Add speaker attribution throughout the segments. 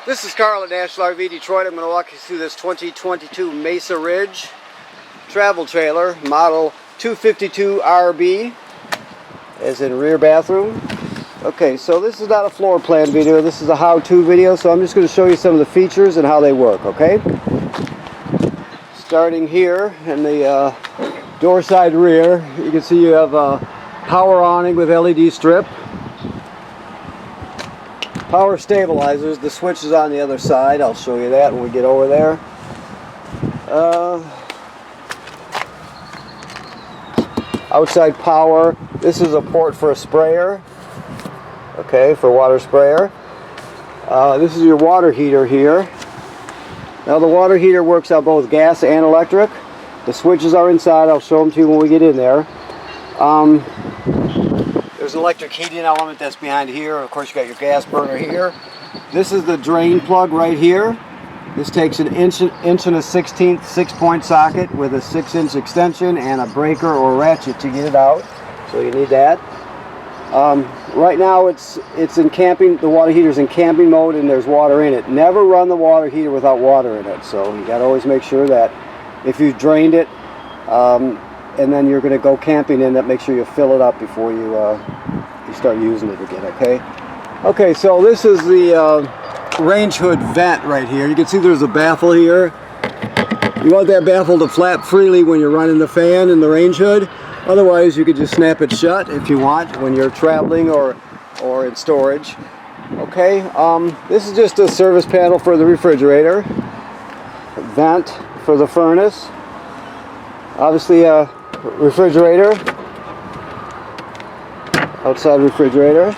Speaker 1: This is Carl at National RV Detroit. I'm going to walk you through this 2022 Mesa Ridge travel trailer, model 252 RB, as in rear bathroom. Okay, so this is not a floor plan video, this is a how-to video, so I'm just going to show you some of the features and how they work, okay? Starting here in the door side rear, you can see you have a power awning with LED strip. Power stabilizers, the switch is on the other side. I'll show you that when we get over there. Outside power, this is a port for a sprayer, okay, for water sprayer. This is your water heater here. Now the water heater works on both gas and electric. The switches are inside. I'll show them to you when we get in there. There's an electric heating element that's behind here. Of course, you got your gas burner here. This is the drain plug right here. This takes an inch and a 1/16 6-point socket with a 6-inch extension and a breaker or ratchet to get it out. So you need that. Right now it's in camping. The water heater's in camping mode and there's water in it. Never run the water heater without water in it. So you got to always make sure that if you've drained it, and then you're going to go camping in it, make sure you fill it up before you start using it again, okay? Okay, so this is the range hood vent right here. You can see there's a baffle here. You want that baffle to flap freely when you're running the fan in the range hood. Otherwise, you could just snap it shut if you want when you're traveling or in storage. Okay, this is just a service panel for the refrigerator. Vent for the furnace. Obviously a refrigerator, outside refrigerator.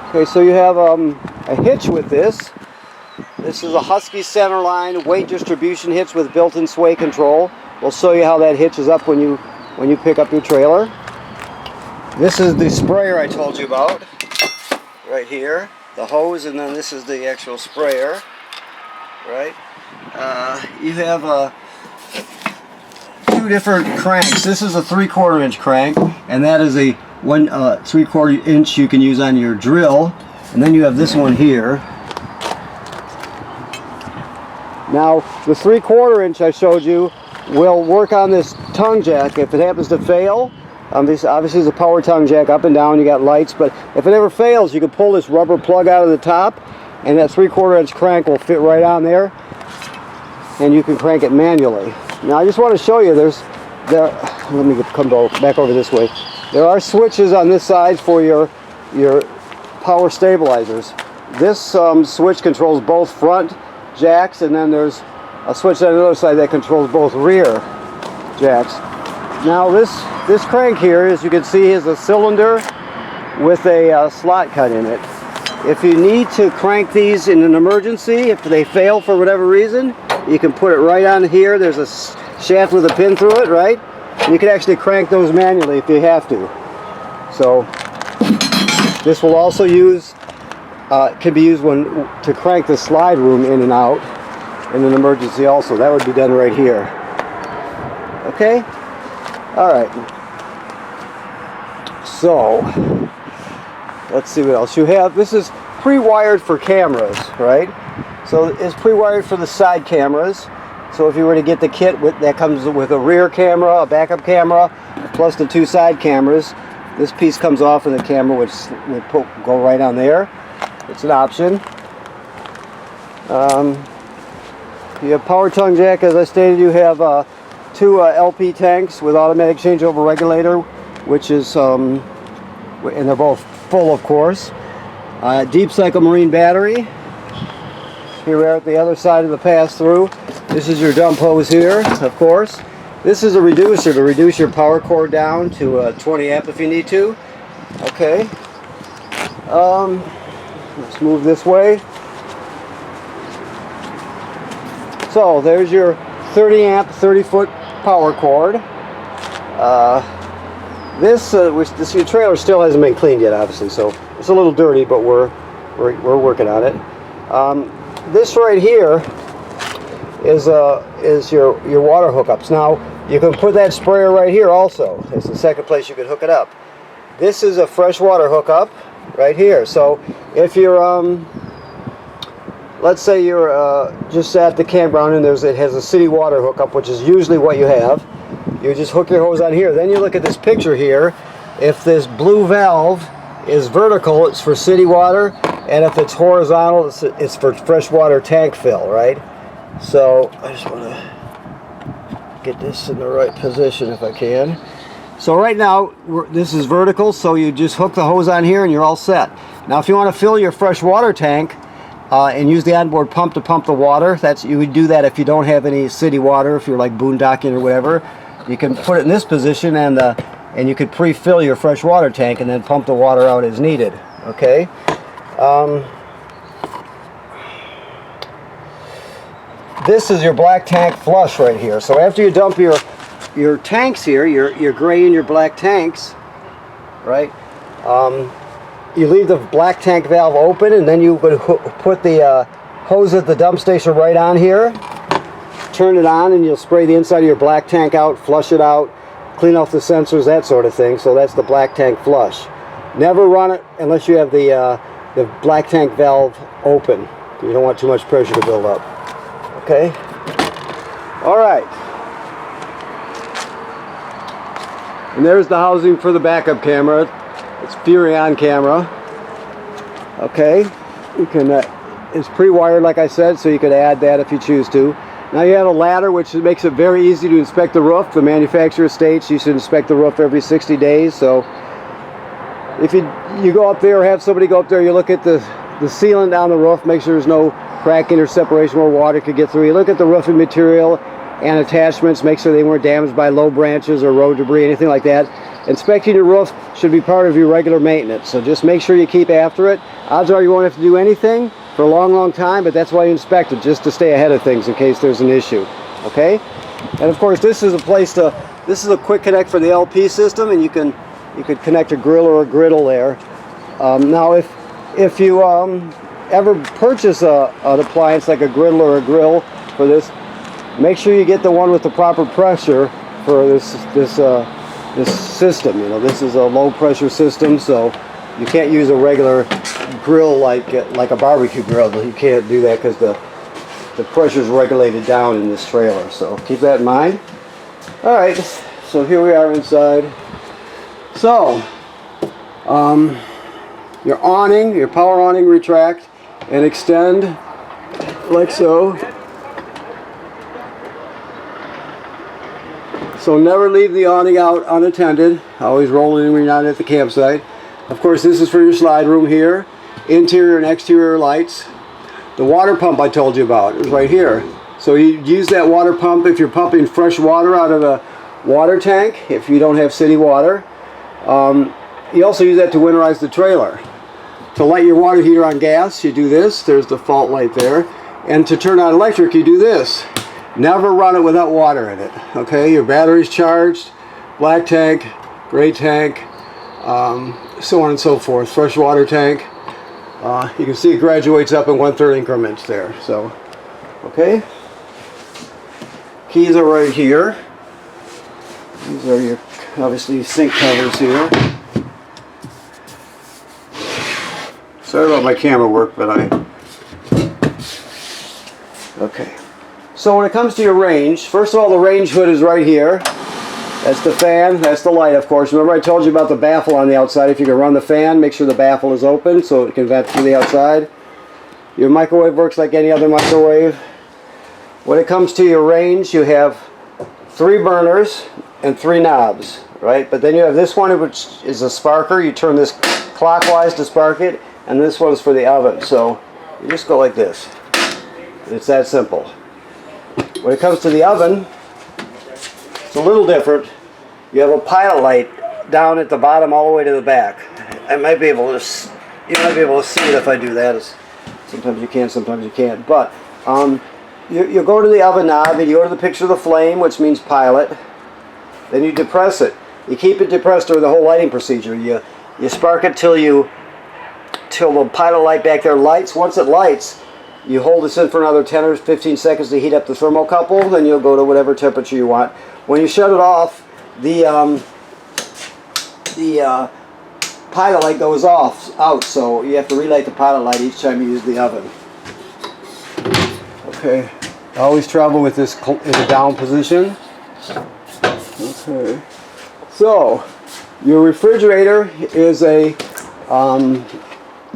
Speaker 1: Okay, so you have a hitch with this. This is a Husky centerline weight distribution hitch with built-in sway control. We'll show you how that hitches up when you pick up your trailer. This is the sprayer I told you about, right here. The hose, and then this is the actual sprayer, right? You have two different cranks. This is a 3/4 inch crank, and that is a 3/4 inch you can use on your drill. And then you have this one here. Now the 3/4 inch I showed you will work on this tongue jack if it happens to fail. This obviously is a power tongue jack, up and down. You got lights, but if it ever fails, you can pull this rubber plug out of the top, and that 3/4 inch crank will fit right on there, and you can crank it manually. Now I just want to show you, let me come back over this way. There are switches on this side for your power stabilizers. This switch controls both front jacks, and then there's a switch on the other side that controls both rear jacks. Now this crank here, as you can see, is a cylinder with a slot cut in it. If you need to crank these in an emergency, if they fail for whatever reason, you can put it right on here. There's a shaft with a pin through it, right? And you can actually crank those manually if you have to. So this will also can be used to crank the slide room in and out in an emergency also. That would be done right here. Okay? All right. So let's see what else you have. This is pre-wired for cameras, right? So it's pre-wired for the side cameras. So if you were to get the kit that comes with a rear camera, a backup camera, plus the two side cameras, this piece comes off and the camera would go right on there. It's an option. You have power tongue jack, as I stated. You have two LP tanks with automatic changeover regulator, which is, and they're both full, of course. Deep cycle marine battery. Here we are at the other side of the pass-through. This is your dump hose here, of course. This is a reducer to reduce your power cord down to 20 amp if you need to. Okay. Let's move this way. So there's your 30 amp, 30-foot power cord. Your trailer still hasn't been cleaned yet, obviously, so it's a little dirty, but we're working on it. This right here is your water hookups. Now you can put that sprayer right here also. It's the second place you could hook it up. This is a freshwater hookup. right here. So if you're let's say you're just at the campground and it has a city water hookup, which is usually what you have. You just hook your hose on here. Then you look at this picture here. If this blue valve is vertical, it's for city water, and if it's horizontal, it's for freshwater tank fill, right? So I just want to get this in the right position if I can. So right now, this is vertical, so you just hook the hose on here and you're all set. Now if you want to fill your freshwater tank and use the onboard pump to pump the water, you would do that if you don't have any city water, if you're like boondocking or whatever. You can put it in this position and you could pre-fill your freshwater tank and then pump the water out as needed, okay? This is your black tank flush right here. So after you dump your tanks here, your gray and your black tanks, right? You leave the black tank valve open, and then you would put the hose at the dump station right on here, turn it on, and you'll spray the inside of your black tank out, flush it out, clean off the sensors, that sort of thing. So that's the black tank flush. Never run it unless you have the black tank valve open. You don't want too much pressure to build up. Okay? All right. And there's the housing for the backup camera. It's Furrion camera. Okay, you can. It's pre-wired, like I said, so you could add that if you choose to. Now you have a ladder, which makes it very easy to inspect the roof. The manufacturer states you should inspect the roof every 60 days. So if you go up there or have somebody go up there, you look at the sealant down the roof, make sure there's no cracking or separation where water could get through. You look at the roofing material and attachments, make sure they weren't damaged by low branches or road debris, anything like that. Inspecting your roof should be part of your regular maintenance, so just make sure you keep after it. Odds are you won't have to do anything for a long time, but that's why you inspect it, just to stay ahead of things in case there's an issue. Okay? And of course, this is a quick connect for the LP system, and you could connect a grill or a griddle there. Now if you ever purchase an appliance like a griddle or a grill for this, make sure you get the one with the proper pressure for this system. You know, this is a low pressure system, so you can't use a regular grill like a barbecue grill. You can't do that because the pressure is regulated down in this trailer. So keep that in mind. All right, so here we are inside. So your awning, your power awning, retract and extend like so. So never leave the awning out unattended. Always roll it in when you're not at the campsite. Of course, this is for your slide room here. Interior and exterior lights. The water pump I told you about is right here. So you use that water pump if you're pumping fresh water out of a water tank, if you don't have city water. You also use that to winterize the trailer. To light your water heater on gas, you do this. There's the fault light there. And to turn on electric, you do this. Never run it without water in it. Okay, your battery's charged, black tank, gray tank, so on and so forth. Fresh water tank. You can see it graduates up in 1/3 increments there. So, okay. Keys are right here. These are your, obviously, sink covers here. Sorry about my camera work, but okay. So when it comes to your range, first of all, the range hood is right here. That's the fan, that's the light, of course. Remember I told you about the baffle on the outside. If you can run the fan, make sure the baffle is open so it can vent through the outside. Your microwave works like any other microwave. When it comes to your range, you have 3 burners and 3 knobs, right? But then you have this one, which is a sparker. You turn this clockwise to spark it, and this one is for the oven. So you just go like this. It's that simple. When it comes to the oven, it's a little different. You have a pilot light down at the bottom all the way to the back. You might be able to see it if I do that. Sometimes you can, sometimes you can't. But you go to the oven knob and you go to the picture of the flame, which means pilot. Then you depress it. You keep it depressed during the whole lighting procedure. You spark it till the pilot light back there lights. Once it lights, you hold this in for another 10 or 15 seconds to heat up the thermocouple, then you'll go to whatever temperature you want. When you shut it off, the pilot light goes out, so you have to relight the pilot light each time you use the oven. Okay, I always travel with this in a down position. Okay, so your refrigerator is a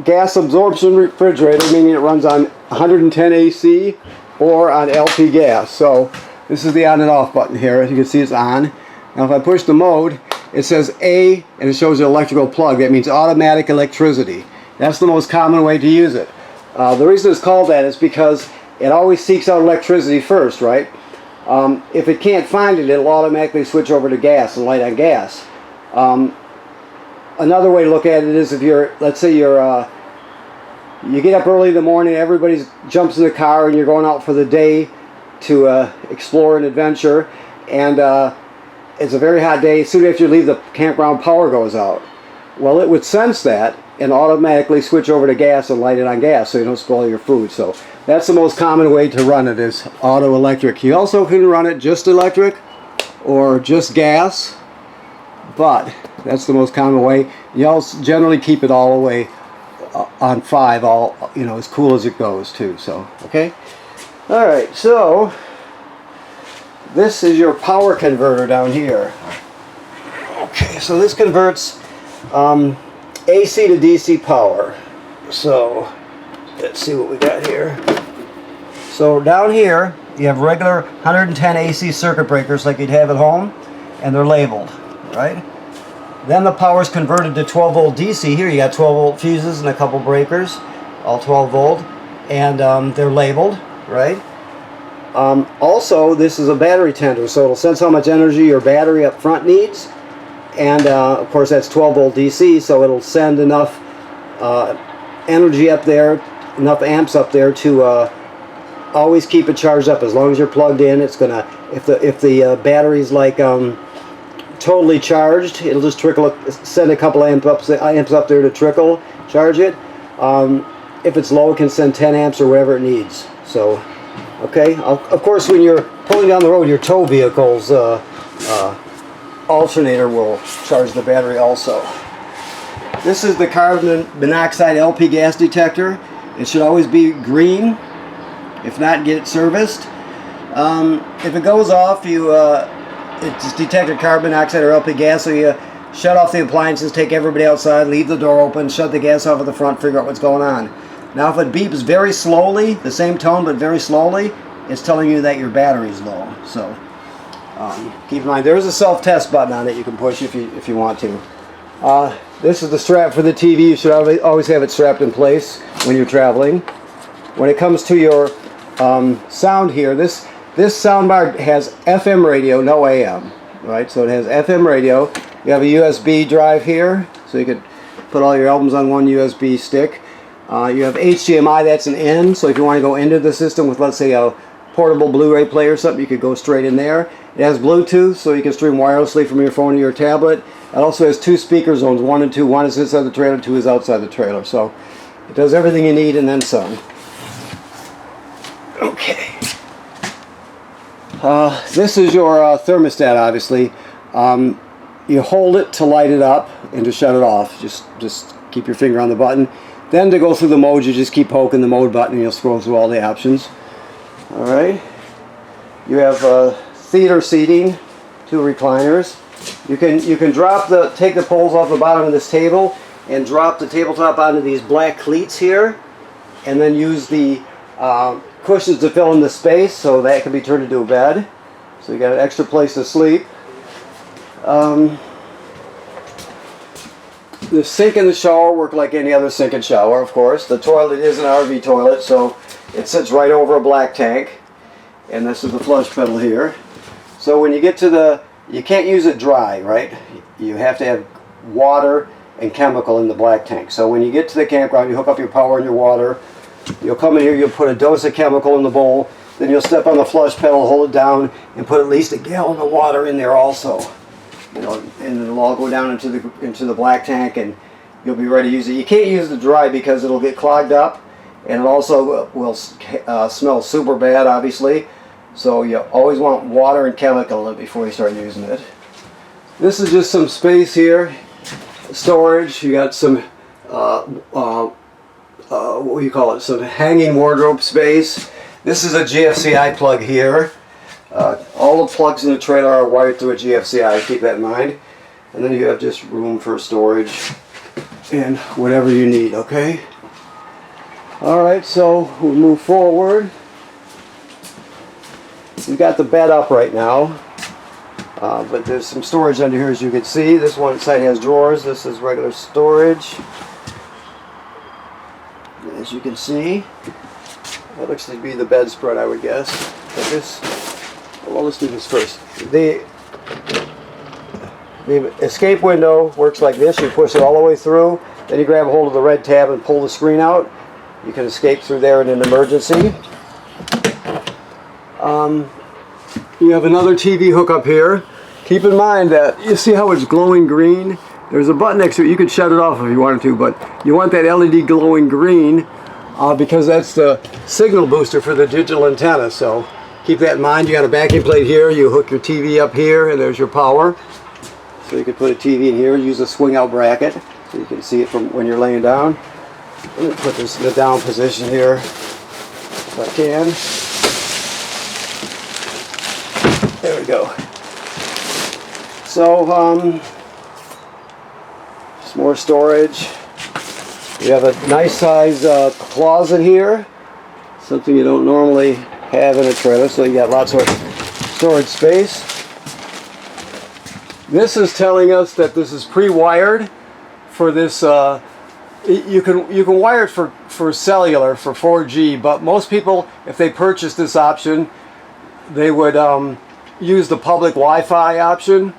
Speaker 1: gas absorption refrigerator, meaning it runs on 110 AC or on LP gas. So this is the on and off button here. As you can see, it's on. Now if I push the mode, it says A and it shows an electrical plug. That means automatic electricity. That's the most common way to use it. The reason it's called that is because it always seeks out electricity first, right? If it can't find it, it'll automatically switch over to gas and light on gas. Another way to look at it is if you're, let's say you get up early in the morning, everybody jumps in the car and you're going out for the day to explore and adventure, and it's a very hot day. Soon after you leave the campground, power goes out. Well, it would sense that and automatically switch over to gas and light it on gas so you don't spoil your food. So that's the most common way to run it, is auto electric. You also can run it just electric or just gas, but that's the most common way. You also generally keep it all the way on 5, all, you know, as cool as it goes too. So okay, all right, so this is your power converter down here. Okay, so this converts AC to DC power. So let's see what we got here. So down here you have regular 110 AC circuit breakers like you'd have at home, and they're labeled, right? Then the power is converted to 12 volt DC. Here you got 12 volt fuses and a couple breakers, all 12 volt, and they're labeled, right? Also, this is a battery tender, so it'll sense how much energy your battery up front needs, and of course that's 12 volt DC, so it'll send enough energy up there, enough amps up there to always keep it charged up. As long as you're plugged in, it's gonna, if the battery's like totally charged, it'll just send a couple amps up there to trickle charge it. If it's low, it can send 10 amps or whatever it needs. So okay, of course when you're pulling down the road, your tow vehicle's alternator will charge the battery also. This is the carbon monoxide LP gas detector. It should always be green. If not, get it serviced. If it goes off, it's detected carbon monoxide or LP gas, so you shut off the appliances, take everybody outside, leave the door open, shut the gas off at the front, figure out what's going on. Now if it beeps very slowly, the same tone but very slowly, it's telling you that your battery's low. So keep in mind, there's a self-test button on it you can push if you want to. This is the strap for the TV. You should always have it strapped in place when you're traveling. When it comes to your sound here, this soundbar has FM radio, no AM, right? So it has FM radio. You have a USB drive here, so you could put all your albums on one USB stick. You have HDMI, that's an in, so if you want to go into the system with, let's say, a portable Blu-ray player or something, you could go straight in there. It has Bluetooth, so you can stream wirelessly from your phone to your tablet. It also has 2 speaker zones, 1 and 2. 1 is inside the trailer, 2 is outside the trailer. So it does everything you need and then some. Okay. This is your thermostat, obviously. You hold it to light it up and to shut it off. Just keep your finger on the button. Then to go through the modes, you just keep poking the mode button and you'll scroll through all the options. Alright. You have theater seating, 2 recliners. You can take the poles off the bottom of this table and drop the tabletop onto these black cleats here, and then use the cushions to fill in the space, so that can be turned into a bed. So you got an extra place to sleep. The sink and the shower work like any other sink and shower, of course. The toilet is an RV toilet, so it sits right over a black tank. And this is the flush pedal here. So when you get to you can't use it dry, right? You have to have water and chemical in the black tank. So when you get to the campground, you hook up your power and your water. You'll come in here, you'll put a dose of chemical in the bowl, then you'll step on the flush pedal, hold it down, and put at least a gallon of water in there also. You know, and it'll all go down into the black tank, and you'll be ready to use it. You can't use it dry because it'll get clogged up, and it also will smell super bad, obviously. So you always want water and chemical in it before you start using it. This is just some space here. storage. You got some what do you call it? Some hanging wardrobe space. This is a GFCI plug here. All the plugs in the trailer are wired through a GFCI. Keep that in mind. And then you have just room for storage and whatever you need. Okay. All right. So we'll move forward. We got the bed up right now. But there's some storage under here, as you can see. This one side has drawers. This is regular storage. As you can see, that looks to be the bedspread, I would guess. But this, well, let's do this first. The escape window works like this. You push it all the way through. Then you grab a hold of the red tab and pull the screen out. You can escape through there in an emergency. You have another TV hookup here. Keep in mind that you see how it's glowing green? There's a button next to it. You could shut it off if you wanted to, but you want that LED glowing green because that's the signal booster for the digital antenna. So keep that in mind. You got a backing plate here. You hook your TV up here, and there's your power. So you could put a TV in here. Use a swing out bracket so you can see it from when you're laying down. Let me put this in the down position here if I can. There we go. So, some more storage. You have a nice size closet here. Something you don't normally have in a trailer, so you got lots of storage space. This is telling us that this is pre-wired for this. You can wire it for cellular, for 4G, but most people, if they purchase this option, they would use the public Wi-Fi option.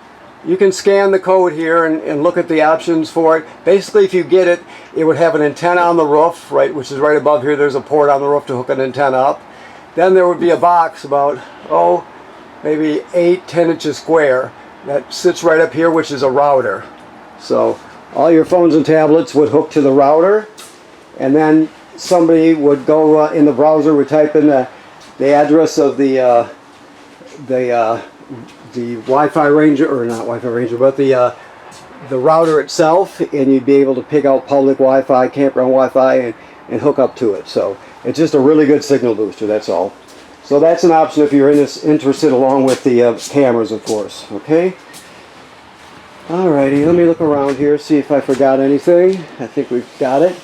Speaker 1: You can scan the code here and look at the options for it. Basically, if you get it, it would have an antenna on the roof, right, which is right above here. There's a port on the roof to hook an antenna up. Then there would be a box about, maybe 8-10 inches square that sits right up here, which is a router. So all your phones and tablets would hook to the router, and then somebody would go in the browser, would type in the address of the Wi-Fi ranger, or not Wi-Fi ranger, but the router itself, and you'd be able to pick out public Wi-Fi, campground Wi-Fi, and hook up to it. So it's just a really good signal booster, that's all. So that's an option if you're interested, along with the cameras, of course. Okay. Alrighty, let me look around here, see if I forgot anything. I think we've got it.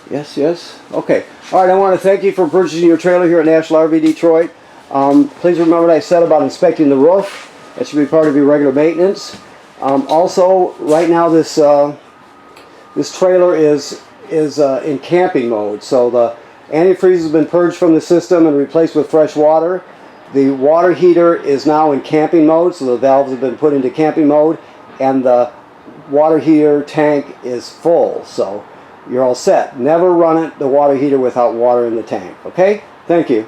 Speaker 1: Yes, yes. Okay. Alright, I want to thank you for purchasing your trailer here at National RV Detroit. Please remember what I said about inspecting the roof. That should be part of your regular maintenance. Also, right now this trailer is in camping mode. So the antifreeze has been purged from the system and replaced with fresh water. The water heater is now in camping mode, so the valves have been put into camping mode, and the water heater tank is full. So you're all set. Never run the water heater without water in the tank. Okay? Thank you.